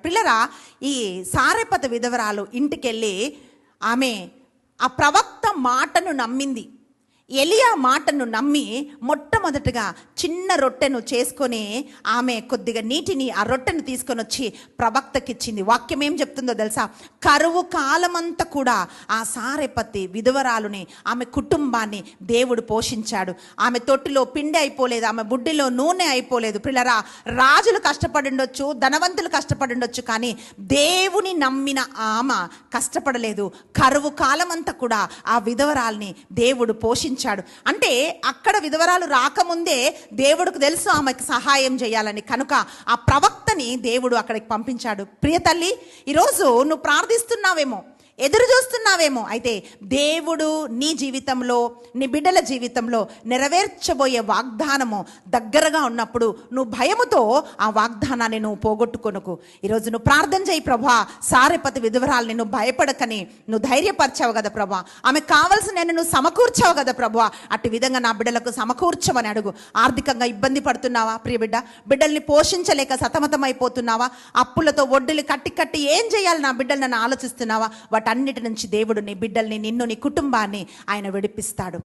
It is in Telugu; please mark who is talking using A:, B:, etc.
A: పిల్లరా, ఈ సారెపత విధవరాలు ఇంటికెళ్ళి ఆమె ఆ ప్రవక్త మాటను నమ్మింది. ఎలియా మాటను నమ్మి మొట్టమొదటిగా చిన్న రొట్టెను చేసుకొని ఆమె కొద్దిగా నీటిని ఆ రొట్టెను తీసుకొని వచ్చి ప్రవక్తకి ఇచ్చింది. వాక్యం ఏం చెప్తుందో తెలుసా? కరువు కాలమంతా కూడా ఆ సారెపతి విధవరాలుని, ఆమె కుటుంబాన్ని దేవుడు పోషించాడు. ఆమె తొట్టిలో పిండి అయిపోలేదు, ఆమె బుడ్డిలో నూనె అయిపోలేదు. పిల్లరా, రాజులు కష్టపడి ఉండొచ్చు, ధనవంతులు కష్టపడి ఉండొచ్చు, కానీ దేవుని నమ్మిన ఆమె కష్టపడలేదు. కరువు కాలమంతా కూడా ఆ విధవరాల్ని దేవుడు పోషించాడు. అంటే అక్కడ విధవరాలు రాకముందే దేవుడికి తెలుసు ఆమెకు సహాయం చేయాలని, కనుక ఆ ప్రవక్తని దేవుడు అక్కడికి పంపించాడు. ప్రియ తల్లి, ఈరోజు నువ్వు ప్రార్థిస్తున్నావేమో, ఎదురు చూస్తున్నావేమో, అయితే దేవుడు నీ జీవితంలో, నీ బిడ్డల జీవితంలో నెరవేర్చబోయే వాగ్దానము దగ్గరగా ఉన్నప్పుడు నువ్వు భయముతో ఆ వాగ్దానాన్ని నువ్వు పోగొట్టుకొనుకు. ఈరోజు నువ్వు ప్రార్థన చేయి, ప్రభా సారెపతి విధవరాల్ని నువ్వు భయపడకని నువ్వు ధైర్యపరిచావు కదా ప్రభా, ఆమె కావలసిన నువ్వు సమకూర్చావు కదా ప్రభా, అటు విధంగా నా బిడ్డలకు సమకూర్చమని అడుగు. ఆర్థికంగా ఇబ్బంది పడుతున్నావా ప్రియ బిడ్డ? బిడ్డల్ని పోషించలేక సతమతమైపోతున్నావా? అప్పులతో వడ్డీలు కట్టి ఏం చేయాలి నా బిడ్డలు నన్ను ఆలోచిస్తున్నావా? వాటన్నిటి నుంచి దేవుడు నీ బిడ్డల్ని, నిన్ను, నీ కుటుంబాన్ని ఆయన విడిపిస్తాడు.